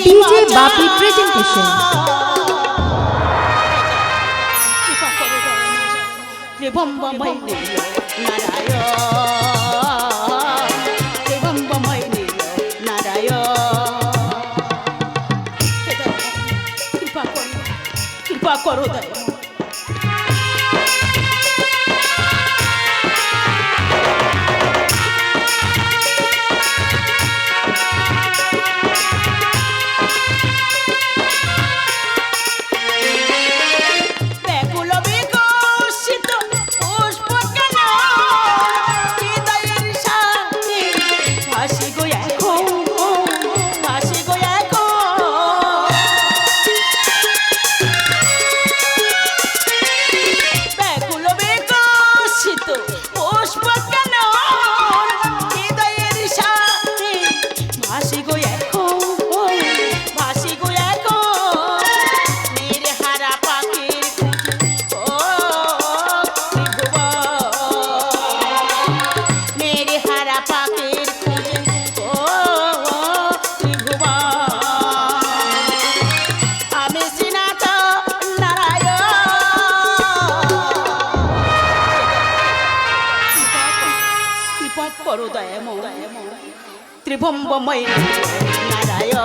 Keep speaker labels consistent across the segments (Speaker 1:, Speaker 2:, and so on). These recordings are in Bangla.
Speaker 1: ডিজে বাপি প্রেজেন্টেশন।
Speaker 2: কৃপা করো দয়া। ত্রিভম্বময় নারায়ণ,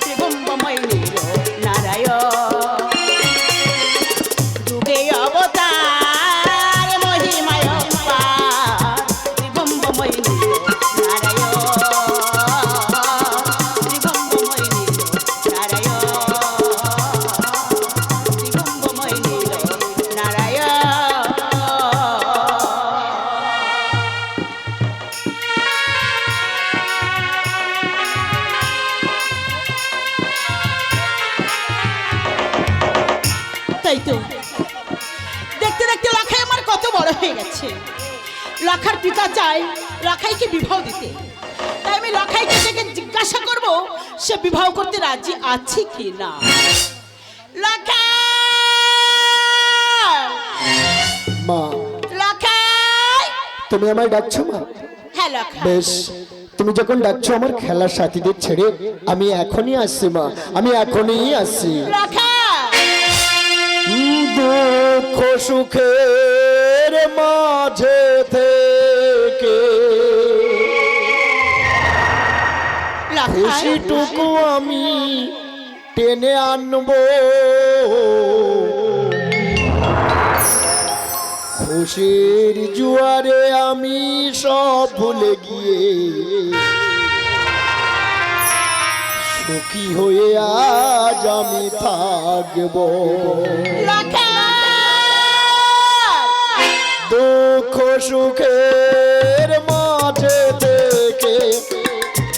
Speaker 2: ত্রিভম্বময় নারায়ণ, যুগে অবতার মহিমায় পার, ত্রিভম্বময় নারায়ণ, ত্রিভম্বময় নারায়ণ, ত্রিভম্বময় নারায়ণ। তাই তো দেখতে দেখতে লাখাই আমার কত বড় হয়ে গেছে। লাখার পিতা চায় লাখাইকে বিবাহ দিতে, তাই আমি লাখাইকে থেকে জিজ্ঞাসা করব সে বিবাহ করতে রাজি আছে কি না।
Speaker 3: মা,
Speaker 2: লাখাই,
Speaker 3: তুমি আমায় ডাকছো মা?
Speaker 2: হ্যাঁ লাখাই।
Speaker 3: বেশ, তুমি যখন ডাকছো আমার খেলার সাথীদের ছেড়ে আমি এখনই আসছি মা, আমি এখনই আসছি।
Speaker 2: লাখাই,
Speaker 3: দুঃখ সুখের মাঝে থেকে খুশিটুকু আমি টেনে আনবো, খুশির জুয়ারে আমি সব ভুলে গিয়ে সুখী হয়ে আজ আমি থাকবো। দুঃখ সুখের মাঝে থেকে,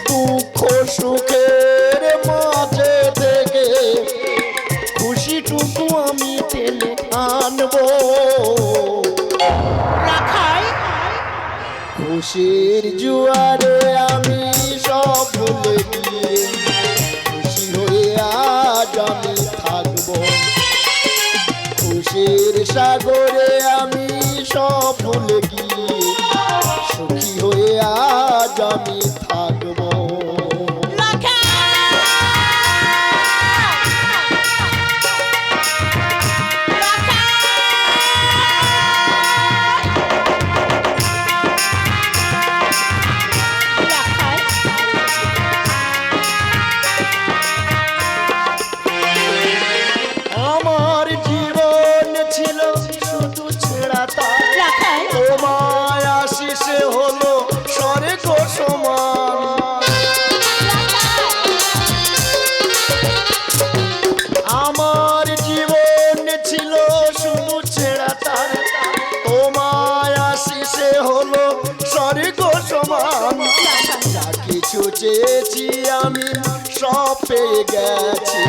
Speaker 3: দুঃখ সুখের মাঝে থেকে খুশিটুকু আমি টেনে আনবো, খুশির জুয়ারে আমি সব ভুলে গিয়ে খুশি হয়ে আজ আমি থাকবো, খুশির সাগরে আমি সব ভুলে গিয়ে সুখী হয়ে আজ আমি থাকবো। আমার জীবন ছিল শুধু ছেঁড়া তার, তোমায় আশিসে হলো স্বর্গ সমান। আমার জীবন ছিল শুধু ছেঁড়া তার, তোমায় আশিসে হলো স্বর্গ সমান। যা কিছু চেয়েছি আমি সব পেয়ে গেছি,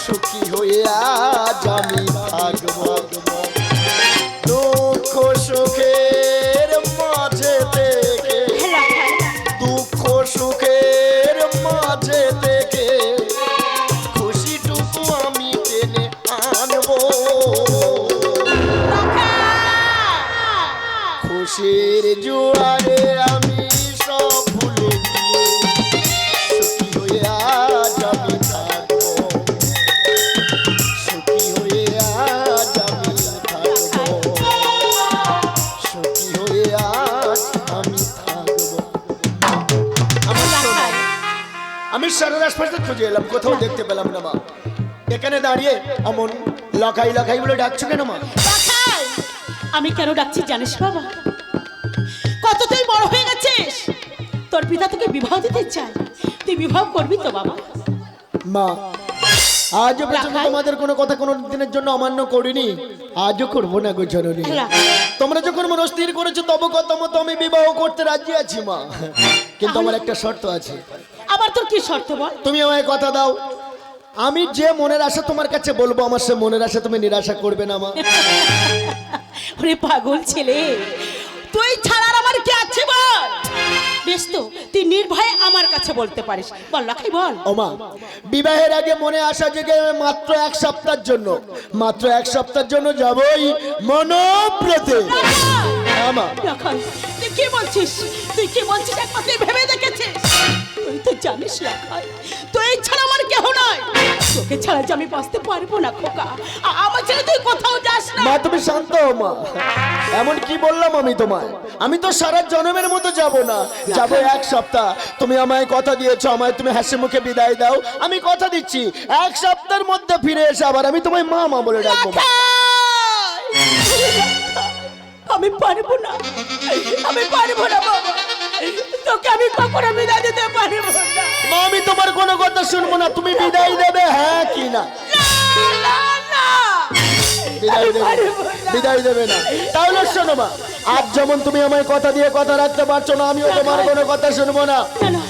Speaker 3: সুখী হয়ে আজ আমি থাকবো। দুঃখ সুখের মাঝে থেকে, দুঃখ সুখের মাঝে থেকে খুশিটুকু আমি টেনে আনবো, খুশির জোয়ারে আমি সব ভুলে গিয়ে আমি সারার আশপাশে খুঁজে এলাম, কোথাও দেখতে পেলাম না মা। এখানে দাঁড়িয়ে অমন লকাই লকাই বলে ডাকছো কেন মা?
Speaker 2: রাখাল, আমি কেন ডাকছি জানিস বাবা? কত তুই বড় হয়ে গেছিস, তোর পিতা তোকে বিবাহ দিতে চায়, তুই বিবাহ করবি তো বাবা?
Speaker 3: মা, আজও পর্যন্ত
Speaker 2: রাখাল।
Speaker 3: তোমাদের কোনো কথা কোনো দিনের জন্য অমান্য করিনি, আজও করবো না গো জননী।
Speaker 2: রাখাল।
Speaker 3: তোমরা যখন মন স্থির করেছো তবে কত মতো আমি বিবাহ করতে রাজি আছি মা, কিন্তু আমার একটা শর্ত আছে।
Speaker 2: আবার তোর কি শর্ত বল?
Speaker 3: তুমি আমায় কথা দাও, আমি যে মনের আশা তোমার কাছে বলবো আমার সে মনের আশা তুমি নিরাশা করবে না মা।
Speaker 2: ওরে পাগল ছেলে, তুই ছাড়ার আমার কি আছে বল? বেশ তো, তুই নির্ভয়ে আমার কাছে বলতে পারিস, বল রাখাই বল।
Speaker 3: ও মা, বিবাহের আগে মনে আশা জেগে মাত্র 1 সপ্তাহের জন্য, মাত্র 1 সপ্তাহের জন্য যাবই মনোব্রতে। হ্যাঁ মা।
Speaker 2: রাখাল, তুই কি বলছিস? তুই কি বলছিস একবার তুই ভেবে দেখেছিস? তুই তো জানিস রাখাল, তুই ছাড়া আমার কেহ নয়, তোকে ছাড়া যে আমি বাঁচতে পারবো না খোকা। আমার ছেলে তুই কোথাও যাস না।
Speaker 3: মা তুমি শান্ত হও মা, এমন কি বললাম আমি তোমায়? আমি তো সারা জন্মের মতো যাব না, যাবো 1 সপ্তাহ। তুমি আমায় কথা দিয়েছো, আমায় তুমি হাসি মুখে বিদায় দাও। আমি কথা দিচ্ছি 1 সপ্তাহের মধ্যে ফিরে এসে আবার আমি তোমায় মা মা বলে ডাকবো মা।
Speaker 2: আমি পারবো না, আমি পারবো না বাবা, তোকে আমি কখনো বিদায় দিতে পারবো না।
Speaker 3: মা আমি তোমার কোনো কথা শুনবো না, তুমি বিদায় দেবে হ্যাঁ কি না?
Speaker 2: না, না,
Speaker 3: বিদায়
Speaker 2: আমি
Speaker 3: দেবে,
Speaker 2: পারবো না।
Speaker 3: বিদায় দেবে না? তাহলে শোনো মা, আজ যেমন তুমি আমায় কথা দিয়ে কথা রাখতে পারছো না, আমিও তোমার কোনো কথা শুনবো না।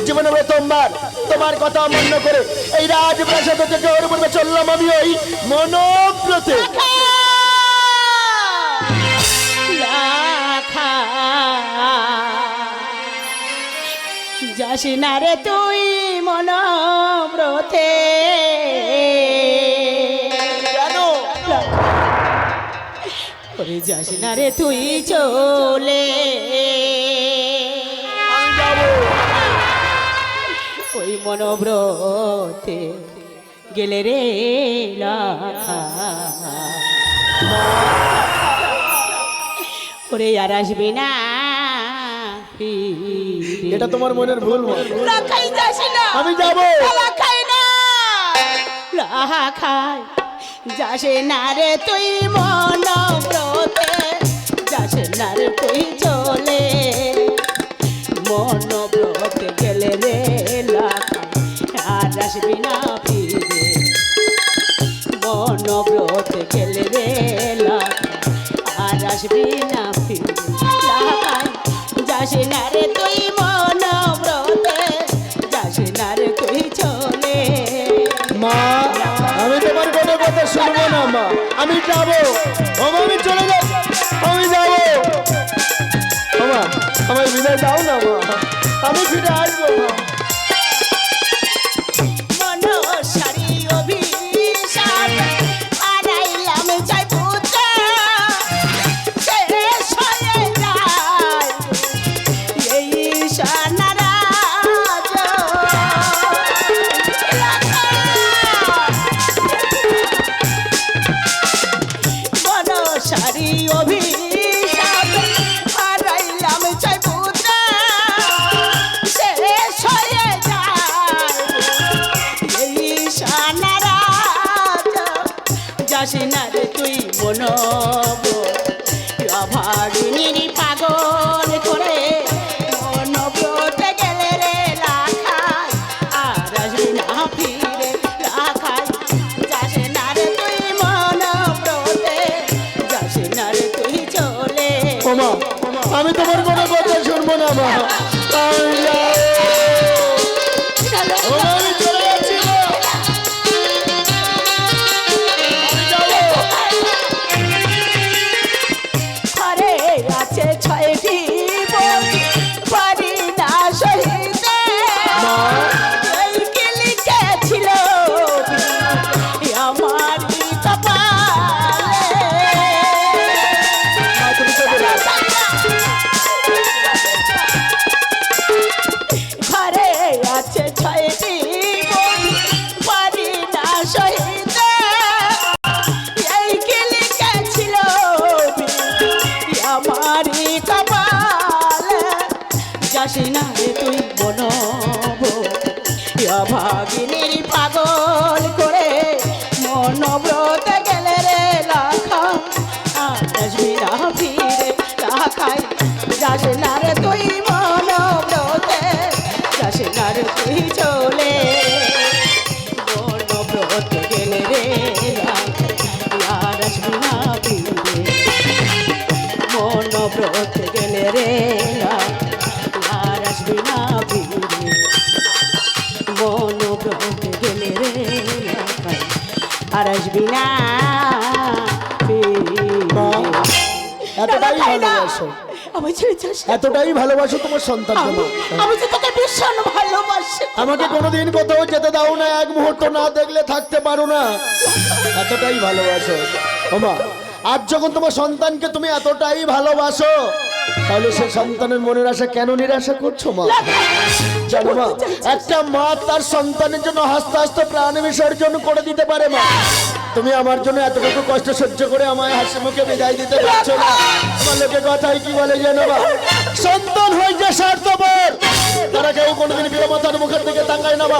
Speaker 3: জীবনে প্রথমবার তোমার কথা অমান্য করে এই রাজপ্রাসাদ থেকে ওর উপরে চললাম আমি ওই মনোব্রতে।
Speaker 2: যাস না রে তুই মনোব্রতে,
Speaker 3: কেন?
Speaker 2: ওরে যাস না রে তুই চলে,
Speaker 3: আমি যাবো।
Speaker 2: ওই মনোব্রতে গেলে রে লাখা, ওরে আর আসবে না ফিরে।
Speaker 3: এটা তোমার মনের ভুল মা।
Speaker 2: রাখাই যাস না,
Speaker 3: আমি যাবো।
Speaker 2: রাখাই না, রাখাই যাস না রে তুই মনোব্রতে, যাস না রে তুই চলে, মনোব্রতে গেলে রে লাখা আর আসবি না ফিরে, মনোব্রতে গেলে রে লাখা আর আসবি না ফিরে। লাখাই যাস না রে তুই মনোব্রতে, যাস না রে তুই চলে।
Speaker 3: মা আমি তোমার কোনো কথা শুনবো না মা, আমি যাবো। ও মা, আমি চলে যাব, আমি যাবো। ও মা, আমার বিদায় দাও না মা, আমি ফিরে আসবো মা।
Speaker 2: মনসারি অভিশাপ হারাইলাম চাই পুত্র, শেষ হয়ে যায় এই সোনারাজ। মনসারি অভিশাপ হারাইলাম চাই পুত্র, শেষ হয়ে যায় এই সোনারাজ। যাস না রে তুই অভাগিনীর পাগল করে, মনোব্রতে গেলে রে লাখাই আর আসবি না ফিরে। লাখাই যাস না রে তুই মনোব্রতে, যাস না রে তুই চলে।
Speaker 3: ও মা, আমি তোমার কোনো কথা শুনবো না মা, আমি যাবো। ও মা, আমি চলে যাচ্ছি মা, আমি যাবো।
Speaker 2: ঘরে আছে 6টি বই, পারি না সহিতে, এই কি লিখেছিল আমার কপালে।
Speaker 3: মা, তুমি চলে যাও।
Speaker 2: ঘরে আছে 6টি ভাগিনীর পাগল করে মনোব্রত গেলে রে লাখা আসবি না ফিরে লাখাই যাস না রে তুই মনোব্রতে যাস না রে তুই চলে মনোব্রত গেলে রে আর আসবি না ফিরে মনোব্রত গেলে রে আর আসবি না ফিরে মনোব্রত গেলে রে আর আসবি না
Speaker 3: এতটাই ভালোবাসো,
Speaker 2: আমার ছেড়ে যাস না।
Speaker 3: এতটাই ভালোবাসো তোমার সন্তানকে মা।
Speaker 2: আমি তো তোকে ভীষণ ভালোবাসি।
Speaker 3: আমাকে কোনোদিন কোথাও যেতে দাও না, এক মুহূর্ত না দেখলে থাকতে পারো না, এতটাই ভালোবাসো ওমা। আজ যখন তোমার সন্তানকে তুমি এতটাই ভালোবাসো, তাহলে সে সন্তানের মনের আশা কেন নিরাশা করছো মা? জানো মা, একটা মা তার সন্তানের জন্য হাসতে হাসতে প্রাণ বিসর্জন করে দিতে পারে মা। তুমি আমার জন্য এতটুকু কষ্ট সহ্য করে আমায় হাসি মুখে বিদায় দিতে পারছো না। আমার লোকে কথাই কি বলে জানো মা, সন্তান হয়েছে স্বার্থপর, তারা কেউ কোনোদিন বিরমতার মুখের দিকে তাকায় না মা।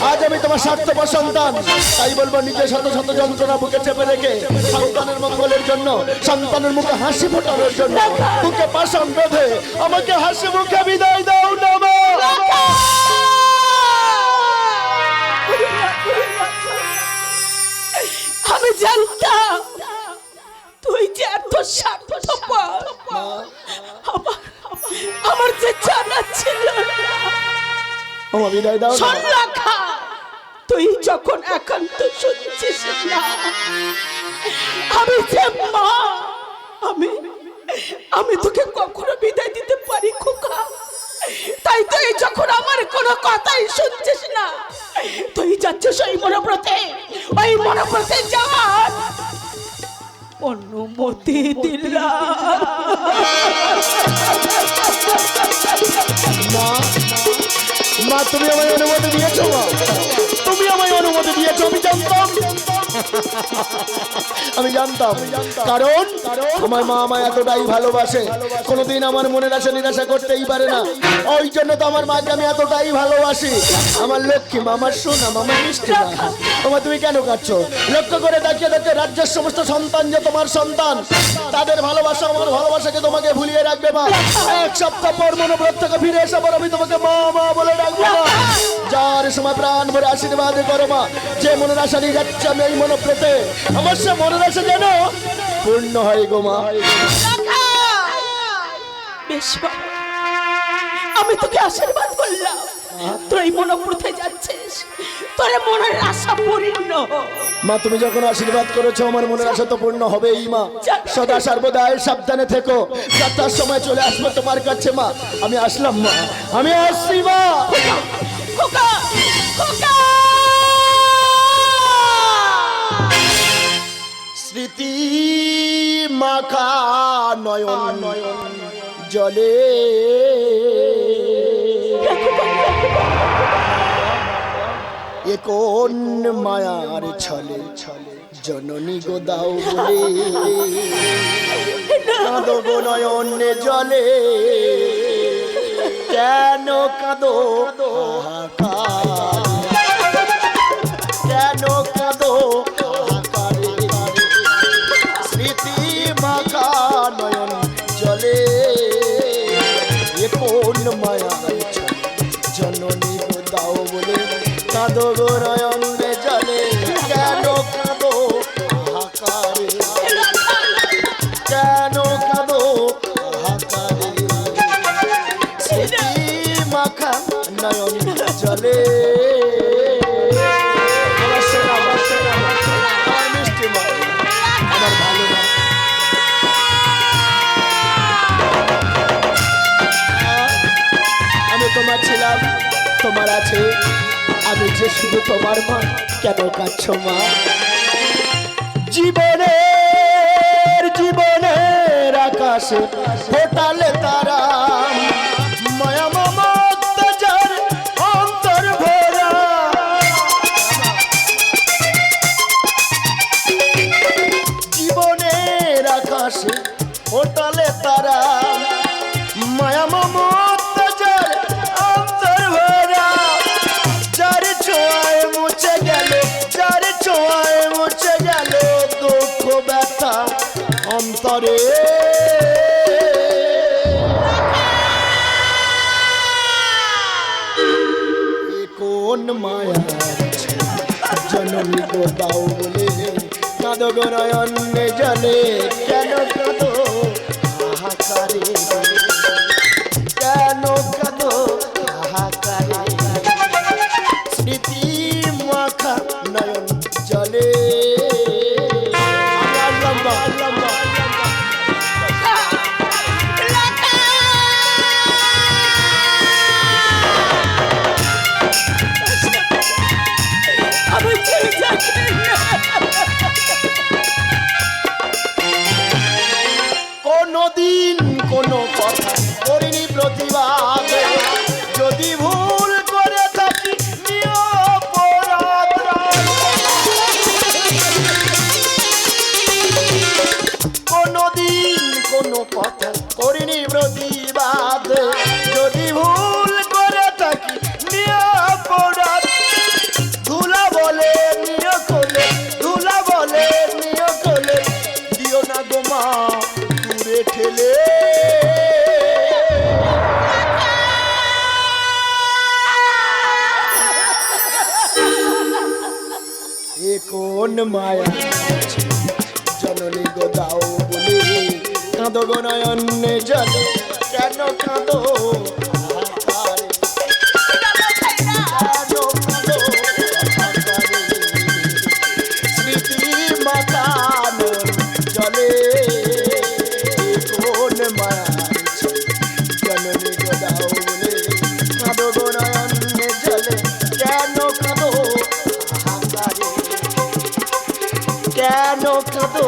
Speaker 3: আজ আমি তোমার স্বার্থপর সন্তান, তাই বলবো নিজের শত শত যন্ত্রণা বুকে চেপে রেখে সন্তানের মঙ্গলের জন্য, সন্তানের মুখে হাসি ফোটানোর জন্য বুকে পাশান বেঁধে আমাকে হাসি মুখে বিদায় দাও না মা।
Speaker 2: আমি জানতাম তুই যে এত স্বার্থপর, আমার যে জানা ছিল না।
Speaker 3: আমার বিদায় দাও না।
Speaker 2: শোন রাখা, তুই যখন একান্ত শুনছিস না, আমি যে মা, আমি তোকে কখনো বিদায় দিতে পারি খোকা? তাই তুই যখন আমার কোনো কথাই শুনছিস না, তুই যাচ্ছিস ওই মনোব্রতে যাওয়ার অনুমতি দিলাম।
Speaker 3: মা, মা তুমি আমায় অনুমতি দিয়েছো মা, তুমি আমায় অনুমতি দিয়েছো। আমি জানতাম কারণ আমার মা আমায় এতটাই ভালোবাসে, কোনোদিন আমার মনের আশা নিরাশা করতেই পারে না। ওই জন্য তো আমার মাকে আমি এতটাই ভালোবাসি। আমার লক্ষ্মী মা, আমার সোনা মা, আমার মিষ্টি মা। তোমার তুমি কেন কাঁদছো? লক্ষ্য করে দেখিয়ে দেখে রাজ্যের সমস্ত সন্তান যে তোমার সন্তান, তাদের ভালোবাসা আমার ভালোবাসাকে তোমাকে ভুলিয়ে রাখবে মা। এক সপ্তাহ পর মনোব্রত থেকে ফিরে এসে পর আমি তোমাকে মা মা বলে রাখবো মা। যার সময় প্রাণ ভরে আশীর্বাদ করো মা। যে মনের আশা নিয়ে যাচ্ছে আমি এই মনোব্রতে, আমার সে মনের আশা যেন পূর্ণ হয় গো মা।
Speaker 2: বেশ বাবা, আমি তোকে আশীর্বাদ করলাম, তুই এই মনোব্রতে যাচ্ছিস, তোর মনের আশা পূর্ণ
Speaker 3: মা। তুমি যখন আশীর্বাদ করেছো আমার মনের আশা তো পূর্ণ হবেই মা। সদা সর্বদা সাবধানে থেকো, যাত্রার সময় চলে আসবো তোমার কাছে মা। আমি আসলাম মা, আমি আসছি মা।
Speaker 2: খোকা, খোকা।
Speaker 3: স্মৃতি মাখা নয়ন জলে এ কোন মায়ার ছলে জননী গো দাও বলে কাঁদো গো নয়নে জলে, কেন কাঁদো কেন কাঁদো স্মৃতি মাখা নয়ন জলে এ কোন মায়ার ছলে জননী গো দাও বলে কাঁদো গো নয়নে জলে, কেন কাঁদো হাকারে, কেন কাঁদো হাকারে স্মৃতি মাখা নয়ন জলে। আমার ভালো না আমি তোমার ছিলাম, তোমার আছে, আমি যে শুধু তোমার মা। কেন কাঁদছো মা? জীবনের আকাশে ফোটালে তারা মায়া মমতার অন্তর ভরা। জীবনের আকাশে ফোটালে তারা মায়া মমতার অন্তর ভরা। যার কোন মায়া জননী গো দাও বলে কাঁদো গো নয়নে জলে কেন কাঁদো হাহাকারে কেন কাঁদো হাহাকারে স্মৃতি মাখা নয়ন জলে লম্বা লম্বা
Speaker 2: আমি ছেড়ে যাচ্ছি
Speaker 3: কোনদিন কোনো কথা করিনি প্রতিবাদ যদি ভুল করে থাকি নিও অপরাধ। কোনদিন কোনো কথা করিনি প্রতিবাদ যদি ভুল করে থাকি নিও অপরাধ। ধুলা বলে নিও কোলে ধুলা বলে নিও কোলে দিও না গো মা দূরে ঠেলে। এ কোন মায়া জননী গো দাও বলে কাঁদো গো নয়নে জলে কেন কাঁদো হাহাকারে কেন কাঁদো হাহাকারে স্মৃতি মাতানো জলে কোন মায়া জননী গো দাও বলে কাঁদো গো নয়নে জলে কেন কাঁদো হাহাকারে কেন কাঁদো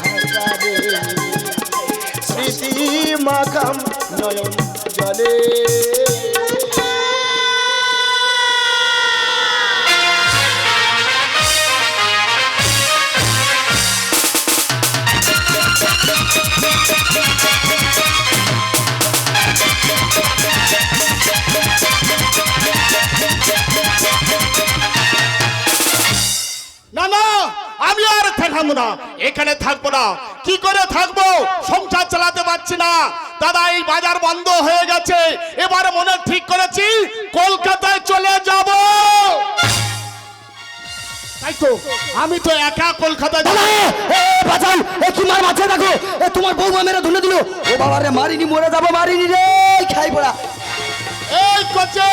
Speaker 3: হাহাকারে স্মৃতি মাখাম নয়ন জলে।
Speaker 4: না না আমি আর থাকবো না, এখানে থাকবো না। কি করে থাকবো? সংসার চালাতে পারছি না দাদা, এই বাজার বন্ধ হয়ে গেছে। এবারে মনে ঠিক করেছি কলকাতায় চলে যাব। তাই তো আমি তো একা কলকাতায় যাব।
Speaker 5: বাঁচান, এ কি মার মাঝে দেখো, এ তোমার বৌমা মেরে ধুলে দিল। ও বাবা রে, মারিনি, মরে যাবো, মারিনি রে, খাই পড়া।
Speaker 4: এই কোচে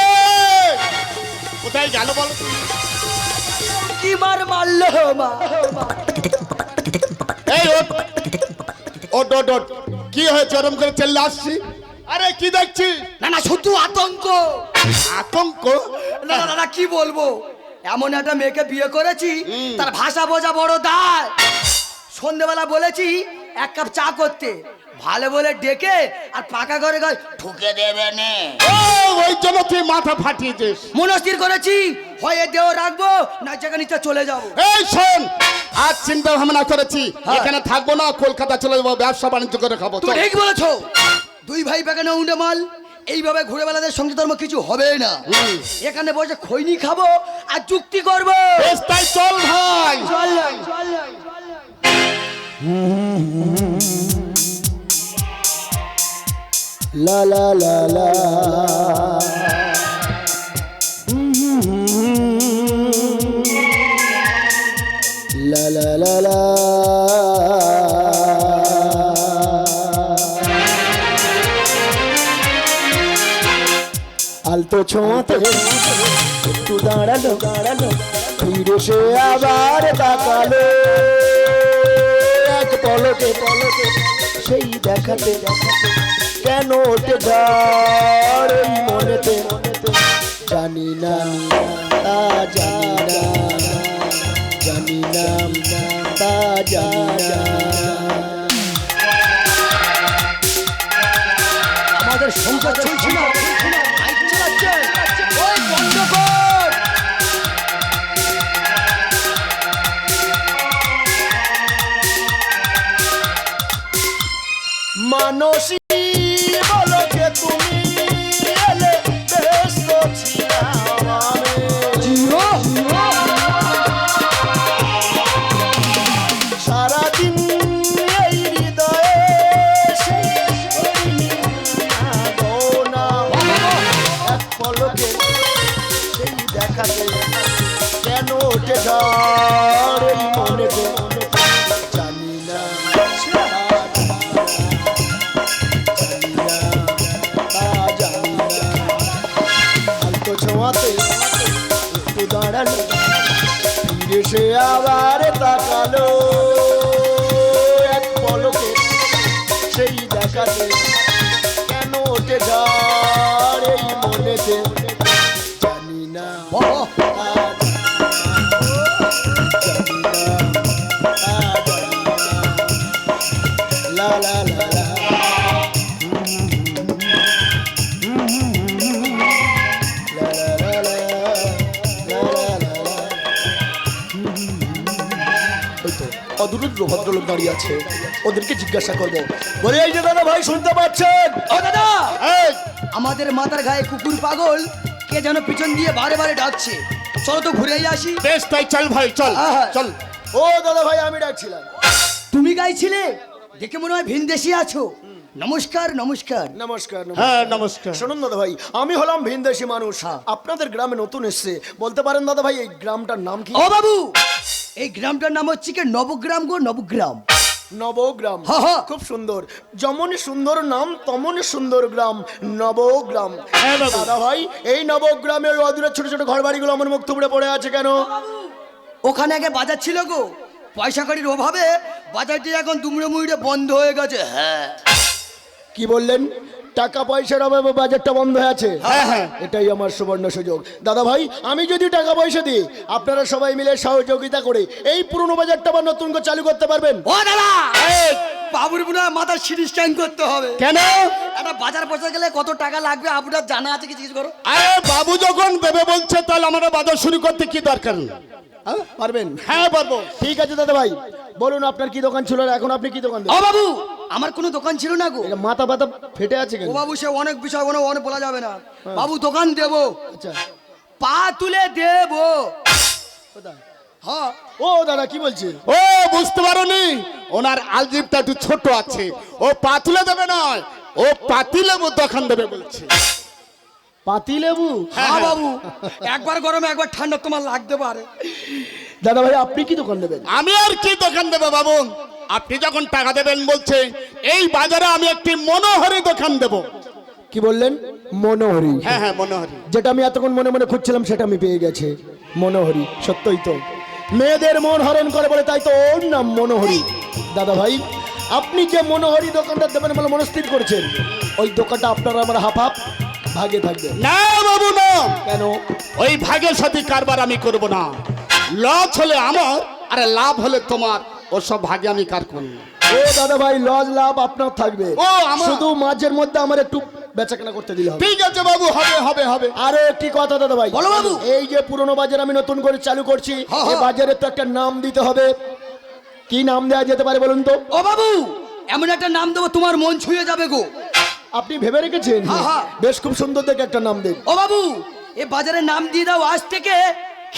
Speaker 4: কোথায় গেল বল?
Speaker 5: কি মার মারলো মা?
Speaker 4: এই ওট ওট ওট ওট, কি হয়েছে ওরম করে চেল্লা আসছি? আরে কি দেখছি?
Speaker 5: না না, শুধু আতঙ্ক।
Speaker 4: আতঙ্ক?
Speaker 5: না না না, কি বলবো, এমন একটা মেয়েকে বিয়ে করেছি, তার ভাষা বোঝা বড় দায়। সন্ধ্যেবেলা বলেছি এক কাপ চা করতে, ভালো বলে ডেকে আর পাকা ঘরে ঢুকে দেবে নে।
Speaker 4: ওই জন্য তুই মাথা ফাটিয়েছিস।
Speaker 5: মনস্থির করেছি, হয় এ দেহ রাখবো না যেখানে ইচ্ছা চলে যাবো।
Speaker 4: এই শোন, আজ চিন্তা ভাবনা করেছি এখানে থাকবো না, কলকাতা চলে যাবো, ব্যবসা বাণিজ্য করে খাবো।
Speaker 5: তুমি ঠিক বলেছো, দুই ভাই বেগানে উন্ডে মাল, এইভাবে ঘুরে বেড়াতে সঙ্গীত ধর্ম কিছু হবে না। এখানে বসে খৈনি খাবো আর চুক্তি করবো।
Speaker 4: বেশ, তাই চল ভাই।
Speaker 5: চল
Speaker 3: লা লা লা লা লা লা লা লা আলতো ছোঁয়াতে একটু দাঁড়ালো ফিরে সে আবার তাকালো, এক পলকে সেই দেখাতে কেন ওঠে ঝড় এই মনেতে, জানি না তা জানি না তা জানি না।
Speaker 5: আমাদের সংসার চলছে না, মাইক চালাচ্ছে, ওই বন্ধ কর।
Speaker 3: মানসী বলকে তুমি এলে ব্যস্ত ছিলাম আমি, সারাদিন এই হৃদয়ে সেই করিনি না গো না। দেখাতে কেন ওঠে ঝড় এই মনেতে জানি না হালকা ছোঁয়াতে একটু দাঁড়ালো ফিরে সে আবার তাকালো এক পলকে সেই দেখাতে কেন ওঠে ঝড় এই মনেতে জানি না লা লা লা লা অদূরদ্র ভদ্রলোক দাঁড়িয়ে আছে ওদেরকে জিজ্ঞাসা করবো বলে এই যে দাদা ভাই শুনতে পাচ্ছেন
Speaker 5: ও দাদা
Speaker 3: এই,
Speaker 5: আমাদের মাথার গায়ে কুকুর পাগল কে যেন পিছন দিয়ে বারে বারে ডাকছে, চলো তো ঘুরে আসি।
Speaker 4: বেশ তাই চল ভাই চল
Speaker 5: আহা।
Speaker 4: চল।
Speaker 3: ও দাদা ভাই আমি ডাকছিলাম
Speaker 5: তুমি গাইছিলে, দেখে মনে হয় ভিনদেশি আছো। নমস্কার নমস্কার।
Speaker 3: নমস্কার
Speaker 4: হ্যাঁ নমস্কার।
Speaker 3: শুনুন দাদা ভাই আমি হলাম ভিনদেশি মানুষ আপনাদের গ্রামে নতুন এসেছে বলতে পারেন দাদা ভাই এই গ্রামটার নাম কি
Speaker 5: ও বাবু, এই গ্রামটার নাম হচ্ছে কি নবগ্রাম গো, নবগ্রাম।
Speaker 3: নবগ্রাম
Speaker 5: হ্যাঁ, হ্যাঁ।
Speaker 3: খুব সুন্দর যেমনই সুন্দর নাম তেমনই সুন্দর গ্রাম নবগ্রাম
Speaker 4: হ্যাঁ, বাবু।
Speaker 3: দাদা ভাই এই নবগ্রামে ওই অদূরের ছোট ছোট ঘর বাড়িগুলো আমার মুখ থুবড়ে পড়ে আছে কেন
Speaker 5: ওখানে আগে বাজার ছিল গো, পয়সা কড়ির অভাবে বাজারটি এখন দুমড়ে মুড়ে বন্ধ হয়ে গেছে। হ্যাঁ
Speaker 3: কি বললেন টাকা পয়সার অভাবে বাজারটা বন্ধ হয়ে আছে
Speaker 4: হ্যাঁ, হ্যাঁ।
Speaker 3: এটাই আমার সুবর্ণ সুযোগ দাদা ভাই আমি যদি টাকা পয়সা দিই আপনারা সবাই মিলে সহযোগিতা করে এই পুরনো বাজারটা আবার নতুন করে চালু করতে পারবেন
Speaker 5: ও দাদা, বাবুর মনে হয় মাথার সিটি স্ক্যান করতে হবে।
Speaker 4: কেন?
Speaker 5: একটা বাজার পয়সা গেলে কত টাকা লাগবে আপনার জানা আছে কি? জিজ্ঞেস করো।
Speaker 4: আরে বাবু যখন দেবে বলছে তাহলে আমরা বাজার শুরু করতে কি দরকার?
Speaker 3: হ্যাঁ পারবেন
Speaker 4: হ্যাঁ পারবো।
Speaker 3: ঠিক আছে দাদা ভাই বলুন আপনার কি দোকান ছিল আর এখন আপনি কি দোকান
Speaker 5: ও
Speaker 3: দেন
Speaker 5: বাবু, আমার কোনো দোকান ছিল না গো।
Speaker 3: এটা মাথা ব্যথা ফেটে আছে কেন
Speaker 5: ও বাবু, সে অনেক বিষয় অনেক বলা যাবে না। বাবু দোকান দেবো,
Speaker 3: আচ্ছা
Speaker 5: পা তুলে দেবো।
Speaker 3: কোথায়
Speaker 5: হ্যাঁ
Speaker 3: ও দাদা কি বলছে
Speaker 4: ও বুঝতে পারোনি, ওনার আলজিবটা একটু ছোট আছে, ও পাতুলে দেবে নয়, ও পাতিলেবু দোকান দেবে বলছে।
Speaker 3: পাতি লেবু
Speaker 5: হ্যাঁ বাবু, একবার গরমে একবার ঠান্ডা তোমার লাগতে পারে।
Speaker 3: দাদা ভাই আপনি কি দোকান দেবেন
Speaker 4: আমি আর কি দোকান দেবো বাবু? আপনি যখন টাকা দেবেন বলছে এই বাজারে আমি একটি মনোহরি দোকান দেব।
Speaker 3: কি বললেন মনোহরি
Speaker 4: হ্যাঁ হ্যাঁ মনোহরি।
Speaker 3: যেটা আমি এতক্ষণ মনে মনে খুঁজছিলাম সেটা আমি পেয়ে গেছি মনোহরি সত্যই তো মেয়েদের মন হরণ করে বলে তাই তো ওর নাম মনোহরি দাদা ভাই আপনি যে মনোহরি দোকানটা দেবেন বলে মনস্থির করেছেন ওই দোকানটা আপনার আমার হাফ হাফ ভাগে থাকবে
Speaker 4: না বাবু না,
Speaker 3: কেন
Speaker 4: ওই ভাগের সাথে কারবার আমি করব না। লস হলে আমার আর লাভ হলে তোমার, ওসব ভাগে আমি কার করব।
Speaker 3: ও দাদা ভাই লজ লাভ আপনার থাকবে
Speaker 4: ও, আমার-
Speaker 3: শুধু মাঝের মধ্যে আমার একটু বেচাকেনা করতে দিলে হবে
Speaker 4: ঠিক আছে বাবু, হবে হবে হবে।
Speaker 3: আরো একটি কথা দাদা ভাই
Speaker 5: বলো বাবু।
Speaker 3: এই যে পুরনো বাজার আমি নতুন করে চালু করছি
Speaker 5: হ্যাঁ,
Speaker 3: এই
Speaker 5: হ্যাঁ।
Speaker 3: বাজারে তো একটা নাম দিতে হবে কি নাম দেওয়া যেতে পারে বলুন তো
Speaker 5: ও বাবু, এমন একটা নাম দেবো তোমার মন ছুঁয়ে যাবে গো।
Speaker 3: আপনি ভেবে রেখেছেন
Speaker 5: হ্যাঁ, হ্যাঁ।
Speaker 3: বেশ খুব সুন্দর দেখে একটা নাম দেন
Speaker 5: ও বাবু, এ বাজারের নাম দিয়ে দাও আজ থেকে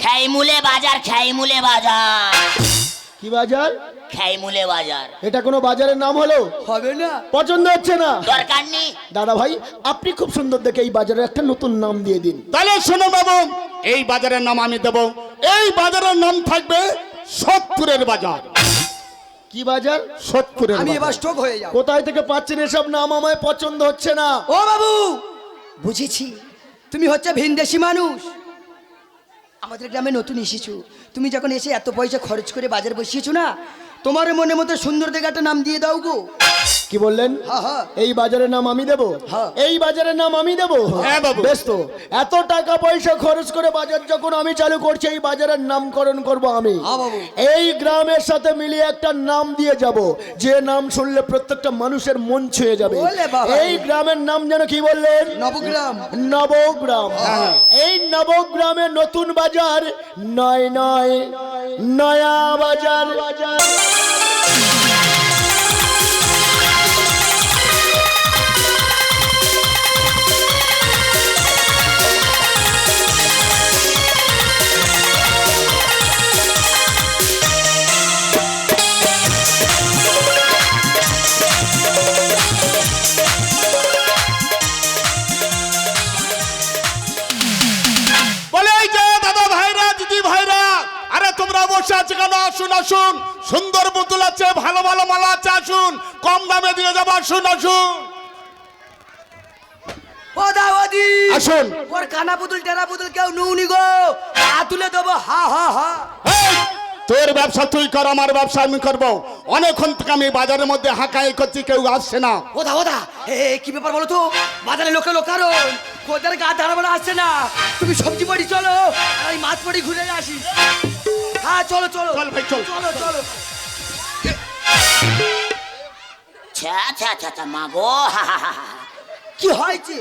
Speaker 6: খেইমুলে বাজার, খেইমুলে বাজার,
Speaker 3: কি বাজার
Speaker 6: খেইমুলে বাজার।
Speaker 3: এটা কোনো বাজারের নাম হলো
Speaker 5: হবে না।
Speaker 3: পছন্দ হচ্ছে না
Speaker 6: দরকার নেই।
Speaker 3: দাদা ভাই আপনি খুব সুন্দর দেখে এই বাজারে একটা নতুন নাম দিয়ে দিন
Speaker 4: তাহলে শোনো বাবু, এই বাজারের নাম আমি দেব। এই বাজারের নাম থাকবে সোদপুরের বাজার।
Speaker 3: কি বাজার
Speaker 4: সোদপুরের
Speaker 5: আমি
Speaker 4: বাজার।
Speaker 5: এবার স্ট্রোক হয়ে যাব।
Speaker 3: কোথায় থেকে পাচ্ছেন এসব নাম আমায় পছন্দ হচ্ছে না
Speaker 5: ও বাবু, বুঝেছি তুমি হচ্ছে ভিনদেশি মানুষ, আমাদের গ্রামে নতুন এসেছো। তুমি যখন এসে এত পয়সা খরচ করে বাজার বসিয়েছো না, তোমার মনের মতো সুন্দর দেখে একটা নাম দিয়ে দাও গো।
Speaker 3: কি বললেন
Speaker 5: হ্যাঁ, হ্যাঁ।
Speaker 3: এই বাজারের নাম আমি দেব
Speaker 5: হ্যাঁ।
Speaker 3: এই বাজারের নাম আমি দেব
Speaker 4: হ্যাঁ, বাবু।
Speaker 3: বেশ তো এত টাকা পয়সা খরচ করে বাজার যখন আমি চালু করছি এই বাজারের নামকরণ করব আমি
Speaker 5: হ্যাঁ, বাবু।
Speaker 3: এই গ্রামের সাথে মিলিয়ে একটা নাম দিয়ে যাব যে নাম শুনলে প্রত্যেকটা মানুষের মন ছুঁয়ে যাবে
Speaker 5: ওলে বাবা।
Speaker 3: এই গ্রামের নাম যেন কি বললেন
Speaker 5: নবগ্রাম।
Speaker 3: নবগ্রাম এই নবগ্রামে নতুন বাজার নয় নয় নয়া বাজার
Speaker 4: বলে এই যে দিদি ভাইরা, আরে তোমরা বসে আছে কেন? আসুন আসুন, সুন্দর পুতুল আছে, ভালো ভালো মালা আছে, আসুন, কম দামে দিয়ে যাবো, আসুন আসুন
Speaker 5: ও দাওয়াদি
Speaker 4: আসুন।
Speaker 5: ওর কানা পুতুল টেরা পুতুল কেউ নুনি গো, তুলে দেবো, হা হা হা।
Speaker 4: এই, তোর ব্যবসা তুই কর, আমার ব্যবসা আমি করবো। অনেকক্ষণ থেকে আমি বাজারের মধ্যে হাঁকাই করছি, কেউ আসছে না।
Speaker 5: ওদা কি ব্যাপার বলো তো? বাজারে লোকে কারণ কোদের গা ধারাবাড়া আসছে না। তুমি সবজি বাড়ি চলো, আর আমি মাছ বাড়ি ঘুরে আসি। হ্যাঁ চলো চলো
Speaker 4: চল ভাই, চল।
Speaker 5: চলো চলো।
Speaker 6: ছা মা গো,
Speaker 5: কি হয়েছে?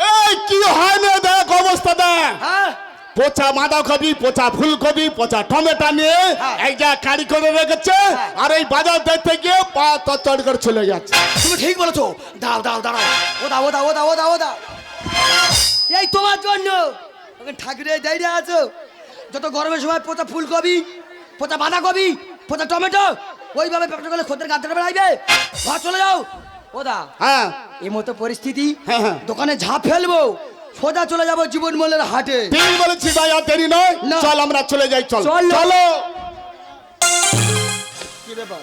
Speaker 4: এই কি হয় না, দেখ অবস্থা দেখ।
Speaker 5: হ্যাঁ
Speaker 4: পচা বাঁধাকপি, পচা ফুলকপি, পচা টমেটো নিয়ে
Speaker 5: হ্যাঁ।
Speaker 4: এক জায়গায় কারি করে রেখেছে, আর এই বাজার দেখতে গিয়ে পা তর করে চলে যাচ্ছে।
Speaker 5: তুমি ঠিক বলেছো। দাঁড়াও দাঁড়াও দাঁড়াও, ওদা এই তোমার জন্য ওখানে ঠাকুরের দাঁড়িয়ে আছো। যত গরমের সময় পচা ফুলকপি, পচা বাঁধাকপি, পচা টমেটো, ওইভাবে ব্যবসা করলে খদ্দের গাছ ধরে বেড়াইবে। ঘর চলে যাও। ওদা
Speaker 4: হ্যাঁ
Speaker 5: এই মতো পরিস্থিতি,
Speaker 4: হ্যাঁ, হ্যাঁ।
Speaker 5: দোকানে ঝাঁপ ফেলবো, সোজা চলে যাবো জীবন মূল্যের হাটে।
Speaker 4: ঠিক বলেছি ভাই, আর দেরি নয়,
Speaker 5: না।
Speaker 4: চল আমরা চলে যাই, চল
Speaker 5: চলো।
Speaker 4: চলো।
Speaker 3: কি ব্যাপার?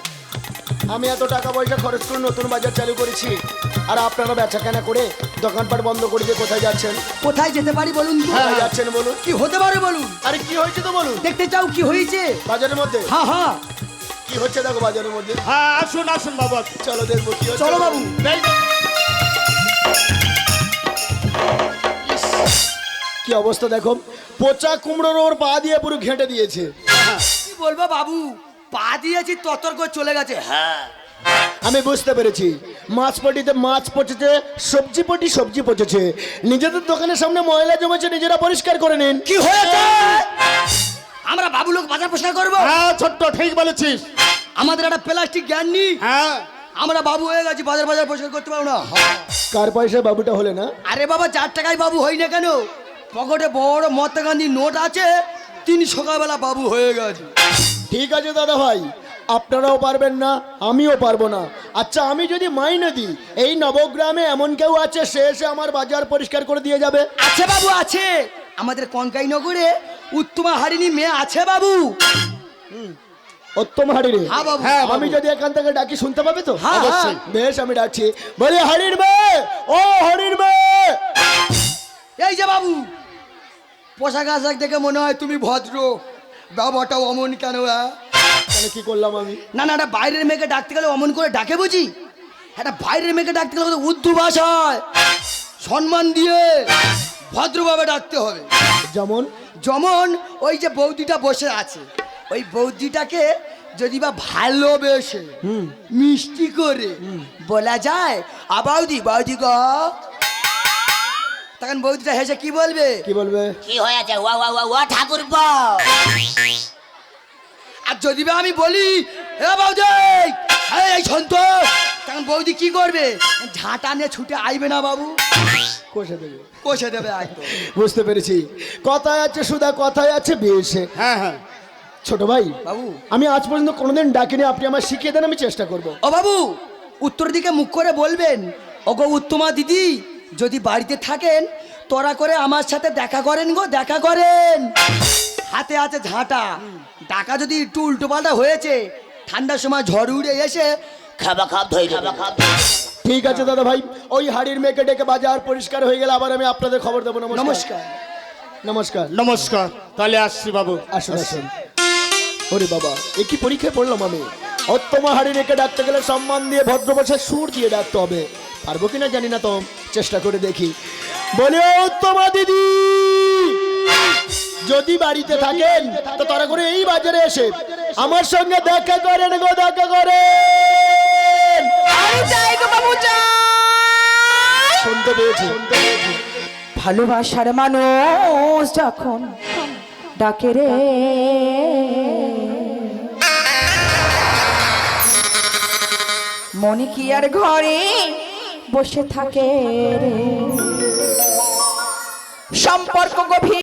Speaker 3: আমি এত টাকা পয়সা খরচ করে নতুন বাজার চালু করেছি, আর আপনারা বেচা কেনা করে দোকানপাট বন্ধ করে দিয়ে কোথায় যাচ্ছেন?
Speaker 5: কোথায় যেতে পারি বলুন তো?
Speaker 3: কোথায় যাচ্ছেন বলুন?
Speaker 5: কি হতে পারে বলুন?
Speaker 3: আরে কি হয়েছে তো বলুন।
Speaker 5: দেখতে চাও কি হয়েছে?
Speaker 3: বাজারের মধ্যে
Speaker 5: হ্যাঁ হ্যাঁ
Speaker 3: কি হচ্ছে দেখো বাজারের মধ্যে।
Speaker 4: হ্যাঁ আসুন আসুন বাবা,
Speaker 3: চলো দেখবো কি হচ্ছে।
Speaker 5: চলো বাবু।
Speaker 3: কি অবস্থা দেখো, পচা কুমড়োর ওর পা দিয়ে পুরো ঘেঁটে দিয়েছে।
Speaker 5: কি বলবো বাবু, পা দিয়েছি ততর করে চলে গেছে।
Speaker 6: হ্যাঁ
Speaker 3: আমি বুঝতে পেরেছি, মাছ পটিতে মাছ পচেছে, সবজি পচেছে। নিজেদের দোকানের সামনে ময়লা জমেছে, নিজেরা পরিষ্কার করে নিন।
Speaker 5: কি হয়েছে? আমরা বাবু লোক বাজার পরিষ্কার করবো?
Speaker 4: হ্যাঁ ছোট্ট ঠিক বলেছিস।
Speaker 5: আমাদের একটা প্লাস্টিক জ্ঞান নেই।
Speaker 4: হ্যাঁ
Speaker 5: আমরা বাবু হয়ে গেছি, বাজার পরিষ্কার করতে পারবো না।
Speaker 3: কার পয়সায় বাবুটা হলে না?
Speaker 5: আরে বাবা 4 টাকায় বাবু হই না কেন? পকেটে বড় মহাত্মা গান্ধী নোট আছে, তিনি সকালবেলা বাবু হয়ে গেছে।
Speaker 3: ঠিক আছে দাদা ভাই, আপনারাও পারবেন না, আমিও পারবো না। আচ্ছা আমি যদি মাইনে দিই, এই নবগ্রামে এমন কেউ আছে সে এসে আমার বাজার পরিষ্কার করে দিয়ে যাবে?
Speaker 5: আছে বাবু আছে, আমাদের কনকাই নগরে উত্তমা হারিনী মেয়ে আছে বাবু।
Speaker 3: উত্তম হাড়ির?
Speaker 5: হ্যাঁ বাবু।
Speaker 4: হ্যাঁ বাবু।
Speaker 3: আমি যদি এখান থেকে ডাকি শুনতে পাবে তো?
Speaker 5: হ্যাঁ,
Speaker 3: অবশ্যই।
Speaker 5: হ্যাঁ।
Speaker 3: বেশ আমি ডাকছি, বলি হাড়ির মেয়ে, ও হাড়ির মেয়ে।
Speaker 5: এই যে বাবু, পোশাক আশাক দেখে মনে হয় তুমি ভদ্র, বাবাটা অমন কেন?
Speaker 3: তাহলে কি করলাম আমি?
Speaker 5: না একটা বাইরের মেয়েকে ডাকতে গেলে অমন করে ডাকে বুঝি? একটা বাইরের মেয়েকে ডাকতে গেলে উর্দু ভাষায় সম্মান দিয়ে ভদ্রভাবে ডাকতে হবে।
Speaker 3: যেমন?
Speaker 5: যেমন ওই যে বৌদিটা বসে আছে, ওই বৌদিটাকে যদি বা ভালোবেসে মিষ্টি করে বলা যায়, বৌদি বৌদি গো, তখন বৌদিটা হেসে কি বলবে?
Speaker 3: কি বলবে?
Speaker 6: কি হয়েছে? ও ঠাকুর
Speaker 5: আর যদি বা আমি বলি এ বৌদি এই সন্ত, তখন বৌদি কি করবে? ঝাঁটা নিয়ে ছুটে আইবে না বাবু?
Speaker 3: কষে দেবে।
Speaker 5: কষে দেবে একদম।
Speaker 3: বুঝতে পেরেছি, কথায় আছে সুধা, কথায় আছে বেশ।
Speaker 4: হ্যাঁ হ্যাঁ
Speaker 3: ছোট ভাই
Speaker 5: বাবু।
Speaker 3: আমি আজ পর্যন্ত কোনোদিন ডাকিনি, আপনি আমার শিখিয়ে দেন, আমি চেষ্টা করব।
Speaker 5: ও বাবু, উত্তর দিকে মুখ করে বলবেন, ওগো উত্তমা দিদি, যদি বাড়িতে থাকেন তোরা করে আমার সাথে দেখা করেন গো, দেখা করেন। হাতে আছে ঝাঁটা, ডাকা যদি একটু উল্টো পাল্টা হয়েছে, ঠান্ডার সময় ঝড় উড়ে এসে
Speaker 6: খাবা খাব ধরে খাব।
Speaker 3: ঠিক আছে দাদা ভাই, ওই হাড়ির মেয়েকে ডেকে বাজার পরিষ্কার হয়ে গেলে আবার আমি আপনাদের খবর দেবো। নমস্কার।
Speaker 5: নমস্কার।
Speaker 3: নমস্কার।
Speaker 4: নমস্কার, তাহলে আসছি বাবু।
Speaker 3: আসুন আসুন। ওরে বাবা, এ কি পরীক্ষায় পড়লাম আমি? উত্তমা হাড়ি রেখে ডাকতে গেলে সম্মান দিয়ে ভদ্র ভাষায় সুর দিয়ে ডাকতে হবে। পারবো কিনা জানি না, তো চেষ্টা করে দেখি। বলে উত্তমা দিদি, যদি বাড়িতে থাকেন তো তারা করে এই বাজারে এসে আমার সঙ্গে দেখা করেন গো, দেখা করেন। শুনতে পেয়েছি।
Speaker 1: ভালোবাসার মানুষ যখন ডাকে রে, মনে কি আর ঘরে বসে থাকে রে, সম্পর্ক গভীর।